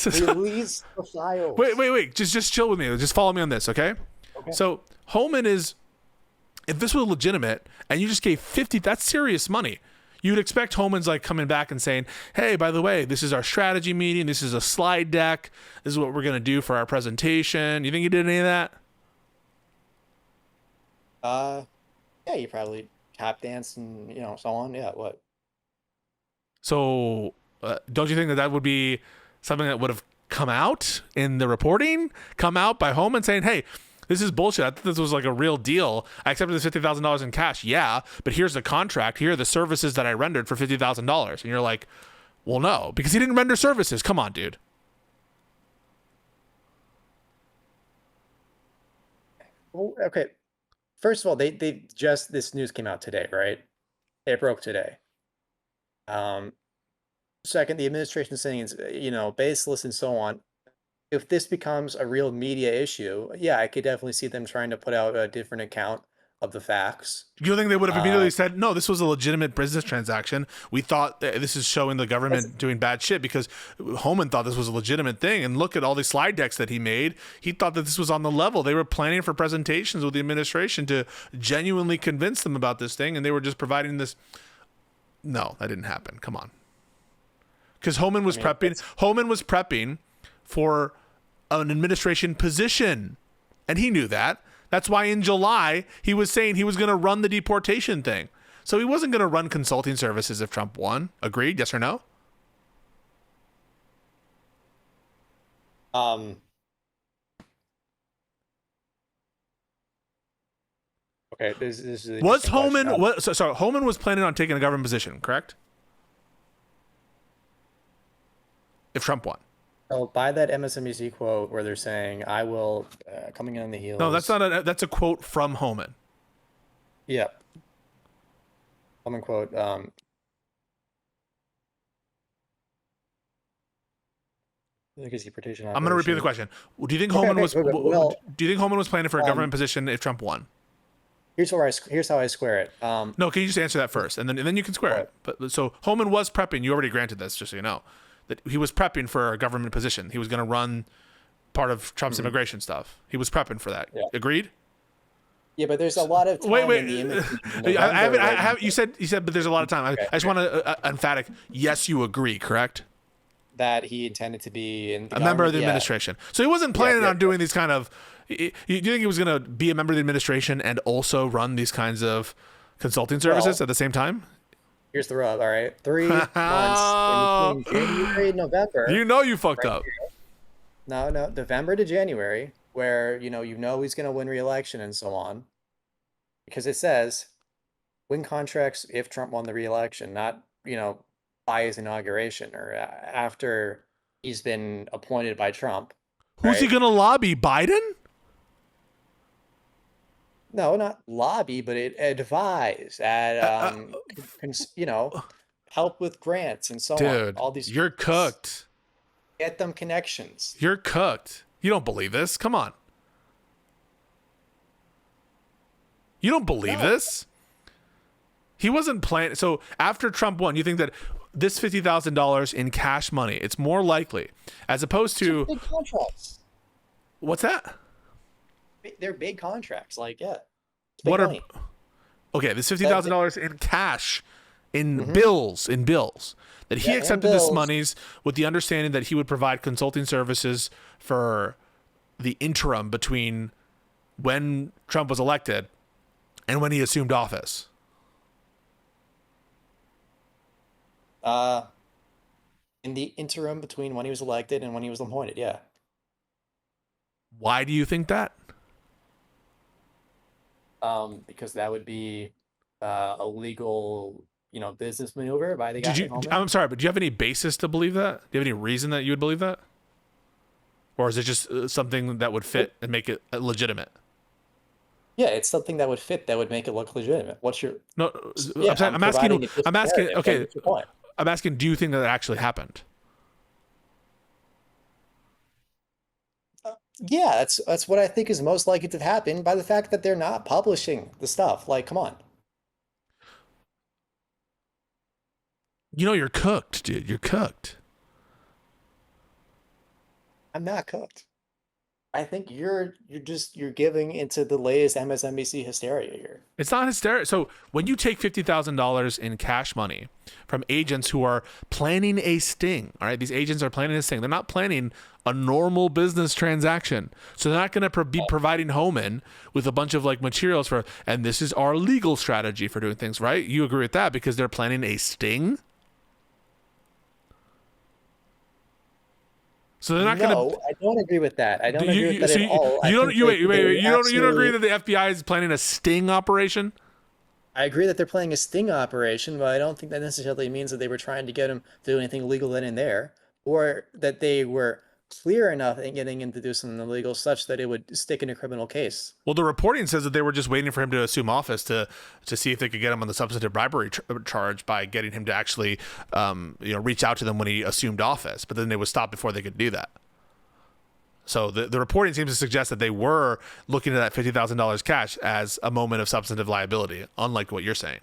release the files. Wait. Just chill with me. Just follow me on this, okay? So Homan is. If this was legitimate and you just gave 50, that's serious money. You'd expect Homan's like coming back and saying, hey, by the way, this is our strategy meeting. This is a slide deck. This is what we're going to do for our presentation. You think he did any of that? Yeah, you probably tap danced and, so on. Yeah, what? So don't you think that would be something that would have come out in the reporting, come out by Homan saying, hey, this is bullshit. I thought this was like a real deal. I accepted this $50,000 in cash. Yeah, but here's the contract. Here are the services that I rendered for $50,000. And you're like, well, no, because he didn't render services. Come on, dude. Well, okay. First of all, they just, this news came out today, right? It broke today. Second, the administration is saying it's, baseless and so on. If this becomes a real media issue, yeah, I could definitely see them trying to put out a different account of the facts. You don't think they would have immediately said, no, this was a legitimate business transaction. We thought this is showing the government doing bad shit, because Homan thought this was a legitimate thing. And look at all these slide decks that he made. He thought that this was on the level. They were planning for presentations with the administration to genuinely convince them about this thing. And they were just providing this. No, that didn't happen. Come on. Because Homan was prepping for an administration position, and he knew that. That's why in July he was saying he was going to run the deportation thing. So he wasn't going to run consulting services if Trump won. Agreed? Yes or no? Okay. This is was Homan? Homan was planning on taking a government position, correct? If Trump won. So by that MSNBC quote where they're saying, I will, coming in on the heels. No, that's a quote from Homan. Yeah. Homan quote. Deportation. I'm going to repeat the question. Do you think Homan was? Do you think Homan was planning for a government position if Trump won? Here's how I square it. No, can you just answer that first, and then you can square it. But so Homan was prepping. You already granted this, just so you know. That he was prepping for a government position. He was going to run part of Trump's immigration stuff. He was prepping for that. Yeah. Agreed? Yeah, but there's a lot of time in the you said, but there's a lot of time. Okay. I just want to emphatic. Yes, you agree, correct? That he intended to be a member of the administration. So he wasn't planning on doing these kind of. Do you think he was going to be a member of the administration and also run these kinds of consulting services at the same time? Here's the rub. All right, 3 months in between January and November. You know you fucked up. No, November to January, where you know he's going to win re-election and so on, because it says win contracts if Trump won the re-election, not by his inauguration or after he's been appointed by Trump. Who's he going to lobby? Biden? No, not lobby, but advise at help with grants and so on. Dude, All these you're cooked. Get them connections. You're cooked. You don't believe this? Come on. You don't believe this? He wasn't planning. So after Trump won, you think that this $50,000 in cash money, it's more likely, as opposed to big contracts. What's that? They're big contracts. Like, yeah. Okay, this $50,000 in cash, in bills, that he accepted this monies with the understanding that he would provide consulting services for the interim between when Trump was elected and when he assumed office. In the interim between when he was elected and when he was appointed, yeah. Why do you think that? Because that would be a legal, business maneuver by the guy. I'm sorry, but do you have any basis to believe that? Do you have any reason that you would believe that? Or is it just something that would fit and make it legitimate? Yeah, it's something that would fit, that would make it look legitimate. What's your... No, yeah, I'm asking, okay, I'm asking, do you think that actually happened? Yeah, that's what I think is most likely to happen by the fact that they're not publishing the stuff. Like, come on. You're cooked, dude. You're cooked. I'm not cooked. I think you're giving into the latest MSNBC hysteria here. It's not hysteria. So when you take $50,000 in cash money from agents who are planning a sting, all right, these agents are planning a sting. They're not planning a normal business transaction. So they're not going to be providing Homan with a bunch of materials and this is our legal strategy for doing things, right? You agree with that because they're planning a sting? So they're not going to. No, I don't agree with that. I don't agree with that at all. You don't agree that the FBI is planning a sting operation? I agree that they're planning a sting operation, but I don't think that necessarily means that they were trying to get him to do anything illegal then and there, or that they were clear enough in getting him to do something illegal such that it would stick in a criminal case. Well, the reporting says that they were just waiting for him to assume office to see if they could get him on the substantive bribery charge by getting him to actually, reach out to them when he assumed office. But then they would stop before they could do that. So the reporting seems to suggest that they were looking at that $50,000 cash as a moment of substantive liability, unlike what you're saying.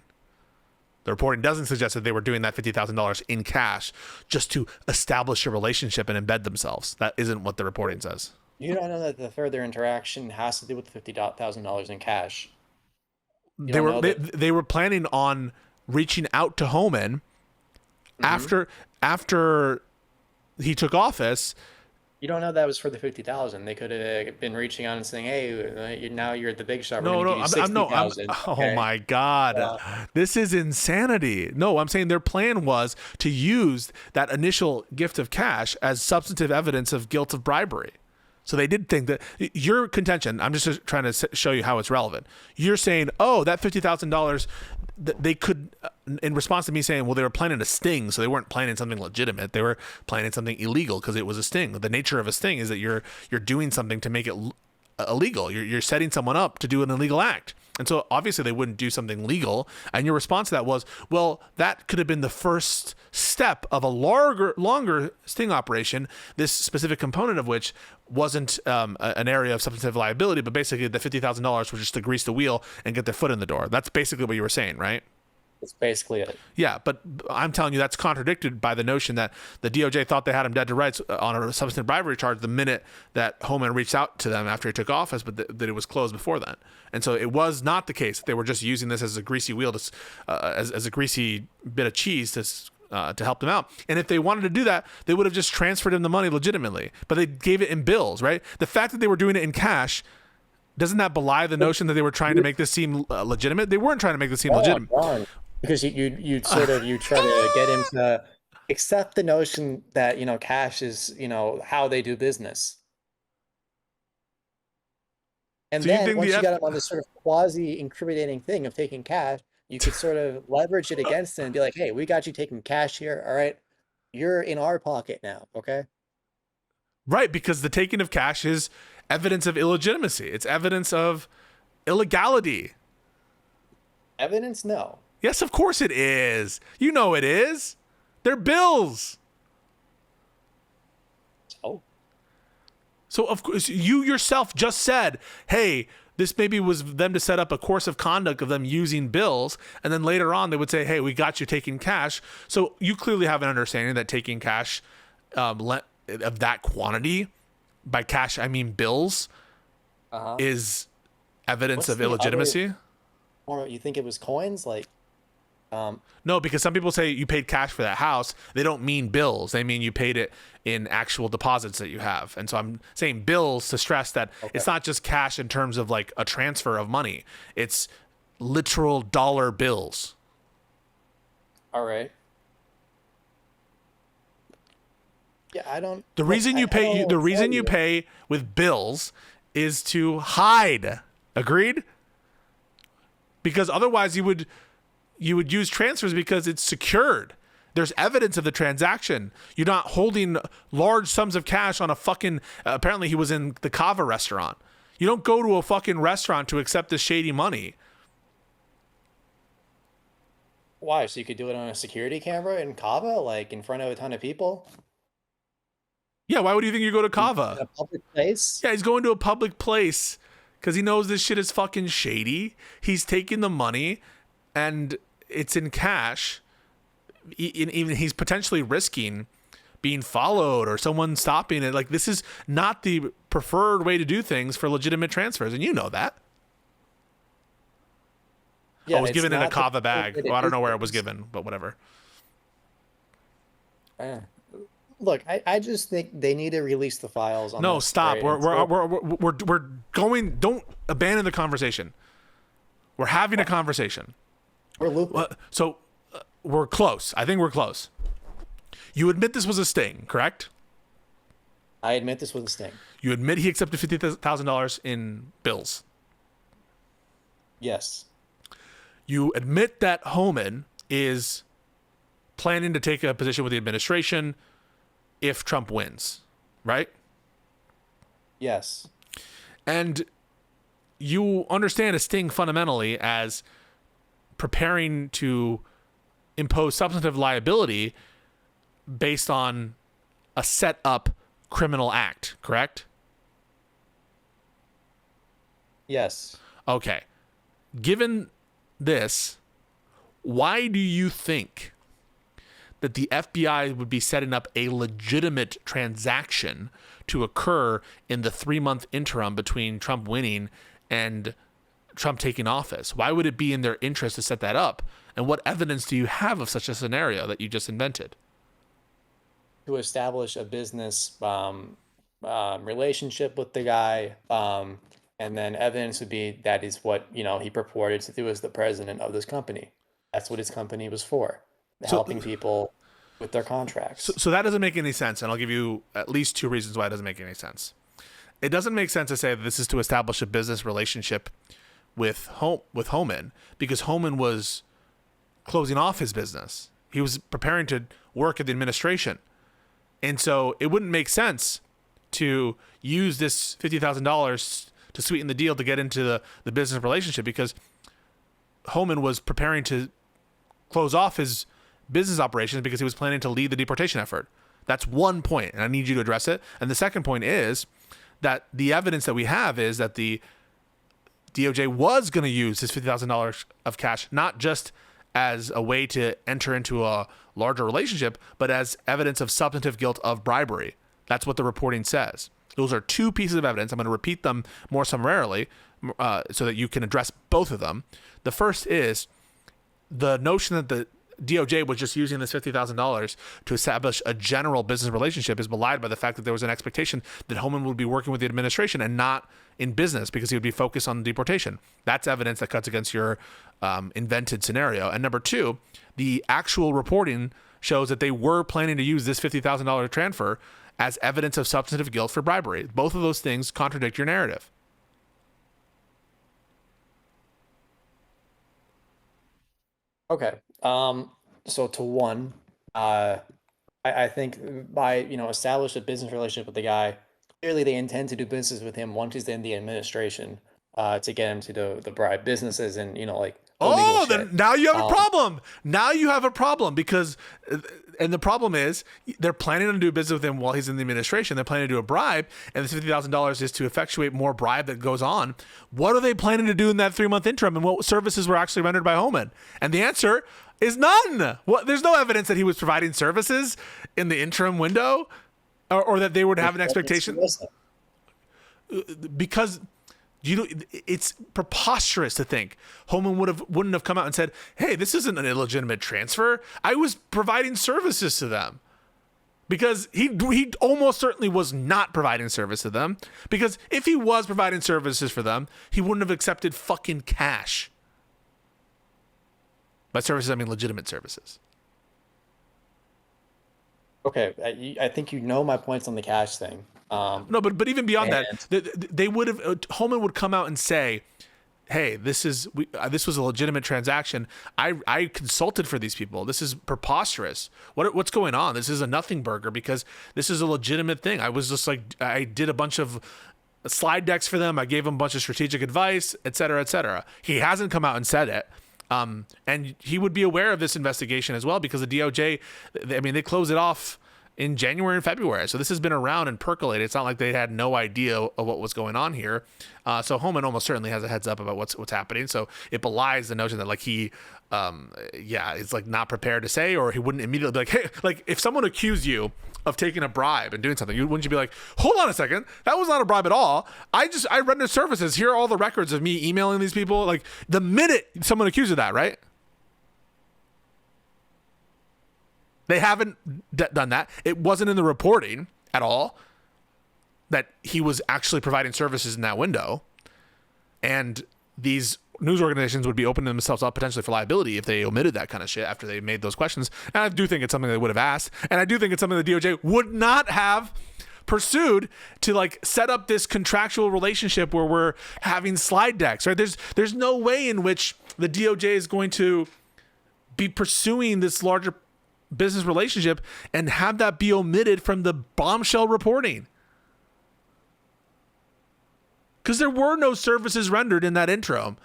The reporting doesn't suggest that they were doing that $50,000 in cash just to establish a relationship and embed themselves. That isn't what the reporting says. You don't know that the further interaction has to do with the $50,000 in cash. They were planning on reaching out to Homan after he took office. You don't know that was for the 50,000. They could have been reaching out and saying, "Hey, now you're the big shot. Oh my God, this is insanity." No, I'm saying their plan was to use that initial gift of cash as substantive evidence of guilt of bribery. So they did think that your contention. I'm just trying to show you how it's relevant. You're saying, "Oh, that $50,000." They could, in response to me saying, well, they were planning a sting, so they weren't planning something legitimate. They were planning something illegal because it was a sting. The nature of a sting is that you're doing something to make it illegal. You're setting someone up to do an illegal act. And so obviously they wouldn't do something legal. And your response to that was, well, that could have been the first step of a longer sting operation, this specific component of which wasn't an area of substantive liability, but basically the $50,000 was just to grease the wheel and get their foot in the door. That's basically what you were saying, right? That's basically it. Yeah, but I'm telling you that's contradicted by the notion that the DOJ thought they had him dead to rights on a substantive bribery charge the minute that Homan reached out to them after he took office, but that it was closed before then. And so it was not the case that they were just using this as a greasy wheel, as a greasy bit of cheese to help them out. And if they wanted to do that, they would have just transferred him the money legitimately. But they gave it in bills, right? The fact that they were doing it in cash, doesn't that belie the notion that they were trying to make this seem legitimate? They weren't trying to make this seem legitimate. because you try to get him to accept the notion that, cash is, how they do business. And So you then think once you got him on this sort of quasi incriminating thing of taking cash, you could sort of leverage it against him and be like, hey, we got you taking cash here. All right. You're in our pocket now. Okay. Right, because the taking of cash is evidence of illegitimacy. It's evidence of illegality. Evidence? No. Yes, of course it is. You know it is. They're bills. Oh. So, of course, you yourself just said, hey, this maybe was them to set up a course of conduct of them using bills. And then later on, they would say, hey, we got you taking cash. So you clearly have an understanding that taking cash of that quantity, by cash, I mean bills, is evidence of illegitimacy. Or you think it was coins? No, because some people say you paid cash for that house. They don't mean bills. They mean you paid it in actual deposits that you have. And so I'm saying bills to stress that it's not just cash in terms of like a transfer of money. It's literal dollar bills. All right. Yeah, I don't. The reason you pay with bills is to hide. Agreed? Because otherwise you would use transfers because it's secured. There's evidence of the transaction. You're not holding large sums of cash on a fucking, apparently he was in the Kava restaurant. You don't go to a fucking restaurant to accept this shady money. Why? So you could do it on a security camera in Kava, like in front of a ton of people? Yeah, why would you think you go to Kava? In a public place? Yeah, he's going to a public place because he knows this shit is fucking shady. He's taking the money and it's in cash. Even he's potentially risking being followed or someone stopping it. Like, this is not the preferred way to do things for legitimate transfers, and you know that. Yeah, I was given in a Kava bag. Well, I don't know where it was given, but whatever. Look, I just think they need to release the files. On no, this, stop. Right? We're going. Don't abandon the conversation. We're having a conversation. We're looping. So we're close. I think we're close. You admit this was a sting, correct? I admit this was a sting. You admit he accepted $50,000 in bills. Yes. You admit that Homan is planning to take a position with the administration if Trump wins, right? Yes. And you understand a sting fundamentally as preparing to impose substantive liability based on a set up criminal act, correct? Yes. Okay. Given this, why do you think that the FBI would be setting up a legitimate transaction to occur in the 3-month interim between Trump winning and Trump taking office? Why would it be in their interest to set that up? And what evidence do you have of such a scenario that you just invented? To establish a business relationship with the guy, and then evidence would be that is what he purported to do as the president of this company. That's what his company was for, helping people with their contracts. So that doesn't make any sense, and I'll give you at least 2 reasons why it doesn't make any sense. It doesn't make sense to say that this is to establish a business relationship with Homan, because Homan was closing off his business. He was preparing to work at the administration. And so it wouldn't make sense to use this $50,000 to sweeten the deal to get into the business relationship, because Homan was preparing to close off his business operations because he was planning to lead the deportation effort. That's one point, and I need you to address it. And the second point is that the evidence that we have is that the DOJ was going to use his $50,000 of cash, not just as a way to enter into a larger relationship, but as evidence of substantive guilt of bribery. That's what the reporting says. Those are 2 pieces of evidence. I'm going to repeat them more summarily so that you can address both of them. The first is the notion that the DOJ was just using this $50,000 to establish a general business relationship is belied by the fact that there was an expectation that Homan would be working with the administration and not in business because he would be focused on deportation. That's evidence that cuts against your invented scenario. And number two, the actual reporting shows that they were planning to use this $50,000 transfer as evidence of substantive guilt for bribery. Both of those things contradict your narrative. Okay. So to one, I think by, establish a business relationship with the guy, clearly they intend to do business with him once he's in the administration, to get him to the bribe businesses and, like, oh, then now you have a problem. Now you have a problem because, and the problem is they're planning to do business with him while he's in the administration. They're planning to do a bribe, and this $50,000 is to effectuate more bribe that goes on. What are they planning to do in that 3-month interim, and what services were actually rendered by Homan? And the answer is none. Well, there's no eevidence that he was providing services in the interim window, or that they would have an expectation. Because it's preposterous to think Homan wouldn't have come out and said, "Hey, this isn't an illegitimate transfer. I was providing services to them." Because he almost certainly was not providing service to them. Because if he was providing services for them, he wouldn't have accepted fucking cash. By services, I mean legitimate services. Okay, I think my points on the cash thing. No, but even beyond that, they would have. Homan would come out and say, "Hey, this was a legitimate transaction. I consulted for these people. This is preposterous. What's going on? This is a nothing burger because this is a legitimate thing. I was just like, I did a bunch of slide decks for them. I gave them a bunch of strategic advice, et cetera, et cetera." He hasn't come out and said it. And he would be aware of this investigation as well because the DOJ, they closed it off in January and February. So this has been around and percolated. It's not like they had no idea of what was going on here. So Homan almost certainly has a heads up about what's happening. So it belies the notion that like he, is like not prepared to say, or he wouldn't immediately be like, "Hey," like if someone accused you of taking a bribe and doing something, wouldn't you be like, "Hold on a second, that was not a bribe at all. I rendered services. Here are all the records of me emailing these people." Like the minute someone accused of that, right? They haven't done that. It wasn't in the reporting at all that he was actually providing services in that window. And these news organizations would be opening themselves up potentially for liability if they omitted that kind of shit after they made those questions. And I do think it's something they would have asked. And I do think it's something the DOJ would not have pursued to like set up this contractual relationship where we're having slide decks, right? There's no way in which the DOJ is going to be pursuing this larger business relationship and have that be omitted from the bombshell reporting. Because there were no services rendered in that interim.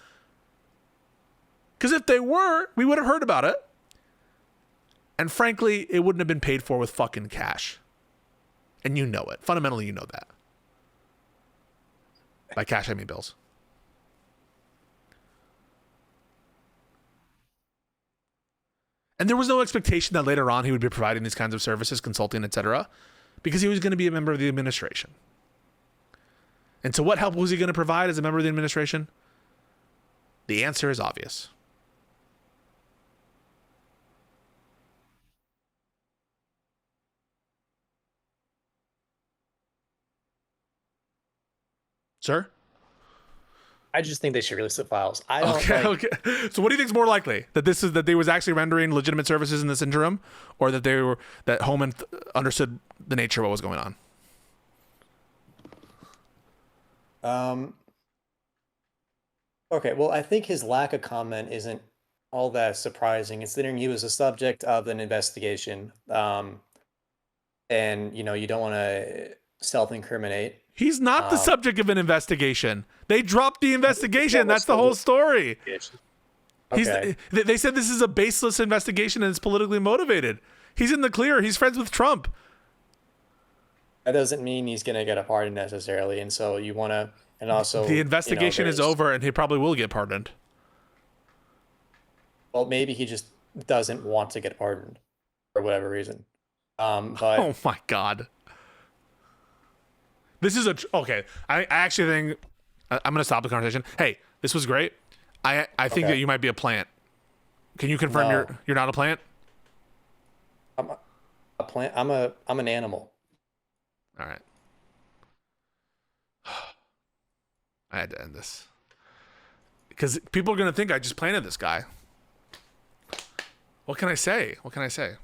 Because if they were, we would have heard about it. And frankly, it wouldn't have been paid for with fucking cash. And you know it. Fundamentally, you know that. By cash, I mean bills. And there was no expectation that later on he would be providing these kinds of services, consulting, etc., because he was going to be a member of the administration. And so what help was he going to provide as a member of the administration? The answer is obvious. Sir? I just think they should release the files. I don't Okay. So what do you think is more likely? That they was actually rendering legitimate services in this interim, or that Homan understood the nature of what was going on? Okay, well, I think his lack of comment isn't all that surprising, considering he was a subject of an investigation. And you don't want to self-incriminate. He's not the subject of an investigation. They dropped the investigation. That's the whole story. Okay. They said this is a baseless investigation and it's politically motivated. He's in the clear. He's friends with Trump. That doesn't mean he's going to get a pardon necessarily. And so you want to, and also the investigation is over and he probably will get pardoned. Well, maybe he just doesn't want to get pardoned for whatever reason. But oh my God. This is okay. I actually think I'm going to stop the conversation. Hey, this was great. I think that you might be a plant. Can you confirm you're not a plant? I'm a plant. I'm an animal. All right. I had to end this. Because people are going to think I just planted this guy. What can I say? What can I say?